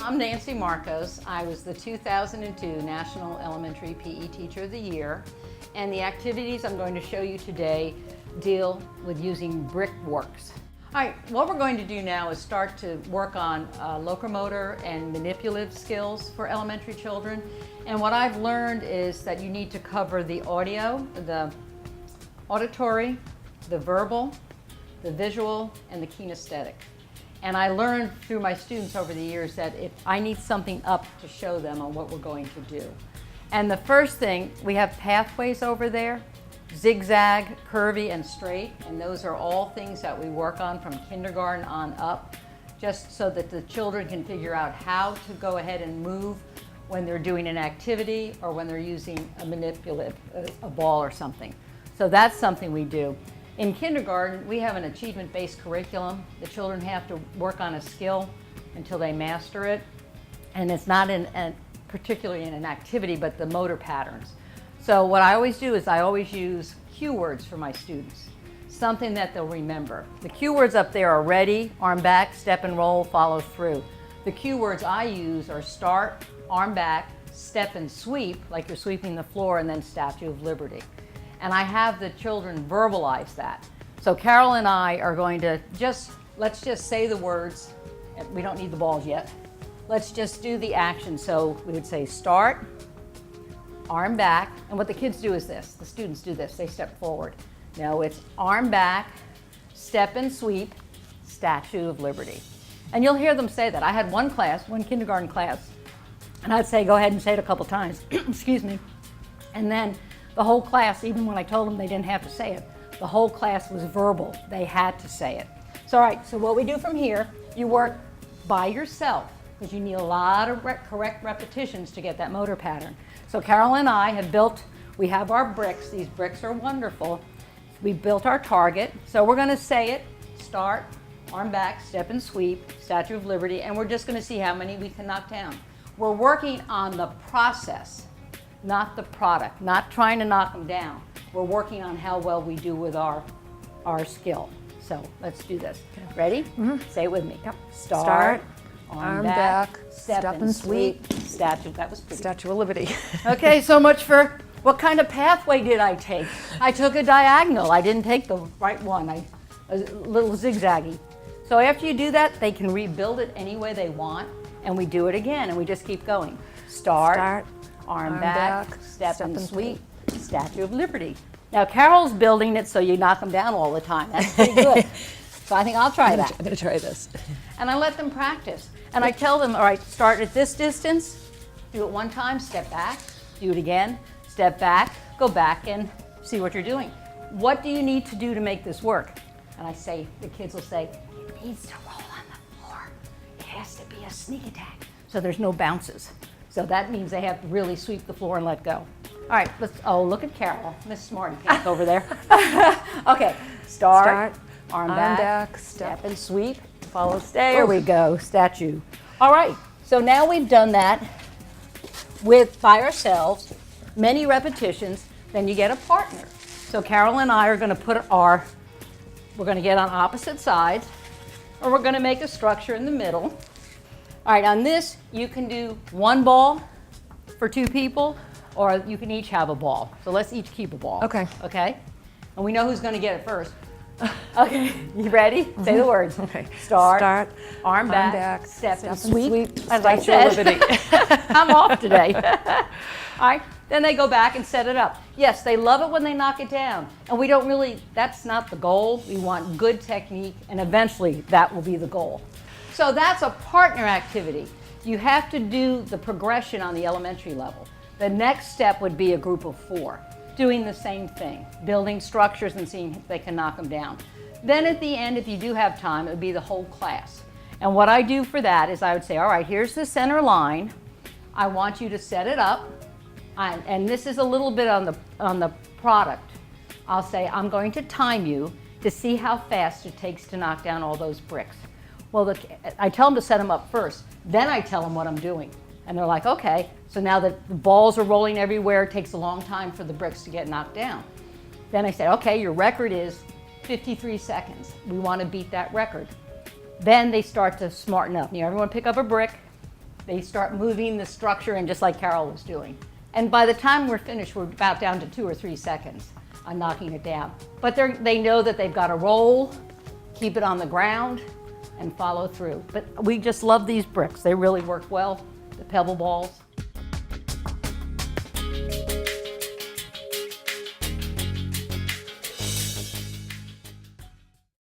I'm Nancy Markos. I was the 2002 National Elementary PE Teacher of the Year, and the activities I'm going to show you today deal with using brickworks. All right, what we're going to do now is start to work on locomotor and manipulative skills for elementary children. And what I've learned is that you need to cover the audio, the auditory, the verbal, the visual, and the kinesthetic. And I learned through my students over the years that if I need something up to show them on what we're going to do. And the first thing, we have pathways over there, zigzag, curvy, and straight. And those are all things that we work on from kindergarten on up, just so that the children can figure out how to go ahead and move when they're doing an activity or when they're using a manipulative, a ball or something. So that's something we do. In kindergarten, we have an achievement-based curriculum. The children have to work on a skill until they master it. And it's not particularly in an activity, but the motor patterns. So what I always do is I always use cue words for my students, something that they'll remember. The cue words up there are ready, arm back, step and roll, follow through. The cue words I use are start, arm back, step and sweep, like you're sweeping the floor, and then Statue of Liberty. And I have the children verbalize that. So Carol and I are going to let's just say the words. We don't need the balls yet. Let's just do the action. So we would say start, arm back, and what the kids do is this. The students do this, they step forward. No, it's arm back, step and sweep, Statue of Liberty. And you'll hear them say that. I had one kindergarten class, and I'd say, go ahead and say it a couple times, excuse me. And then the whole class, even when I told them they didn't have to say it, the whole class was verbal. They had to say it. So all right, so what we do from here, you work by yourself, because you need a lot of correct repetitions to get that motor pattern. So Carol and I we have our bricks. These bricks are wonderful. We built our target. So we're gonna say it, start, arm back, step and sweep, Statue of Liberty, and we're just gonna see how many we can knock down. We're working on the process, not the product, not trying to knock them down. We're working on how well we do with our skill. So let's do this. Ready? Mm-hmm. Say it with me. Yep. Start, arm back, step and sweep, statue. That was pretty. Statue of Liberty. Okay, so much for what kind of pathway did I take? I took a diagonal. I didn't take the right one. A little zigzaggy. So after you do that, they can rebuild it any way they want, and we do it again, and we just keep going. Start, arm back, step and sweep, Statue of Liberty. Now Carol's building it so you knock them down all the time. That's pretty good. So I think I'll try that. I'm gonna try this. And I let them practice. And I tell them, all right, start at this distance, do it one time, step back, do it again, step back, go back and see what you're doing. What do you need to do to make this work? And I say, the kids will say, it needs to roll on the floor. It has to be a sneak attack. So there's no bounces. So that means they have to really sweep the floor and let go. All right, look at Carol, Miss Smarty Pants over there. Okay, start, arm back, step and sweep, follow, there we go, statue. All right, so now we've done that by ourselves, many repetitions, then you get a partner. So Carol and I are gonna we're gonna get on opposite sides, or we're gonna make a structure in the middle. All right, on this, you can do one ball for two people, or you can each have a ball. So let's each keep a ball. Okay. Okay? And we know who's gonna get it first. Okay, you ready? Mm-hmm. Say the words. Okay. Start, arm back, step and sweep. As I said, I'm off today. All right, then they go back and set it up. Yes, they love it when they knock it down. And we don't really, that's not the goal. We want good technique, and eventually that will be the goal. So that's a partner activity. You have to do the progression on the elementary level. The next step would be a group of 4, doing the same thing, building structures and seeing if they can knock them down. Then at the end, if you do have time, it would be the whole class. And what I do for that is I would say, all right, here's the center line. I want you to set it up. And this is a little bit on the product. I'll say, I'm going to time you to see how fast it takes to knock down all those bricks. Well, I tell them to set them up first. Then I tell them what I'm doing. And they're like, okay. So now that the balls are rolling everywhere, it takes a long time for the bricks to get knocked down. Then I say, okay, your record is 53 seconds. We want to beat that record. Then they start to smarten up. You know, everyone pick up a brick, They start moving the structure, and just like Carol was doing. And by the time we're finished, we're about down to 2 or 3 seconds on knocking it down. But they know that they've got to roll, keep it on the ground, and follow through. But we just love these bricks. They really work well, the pebble balls.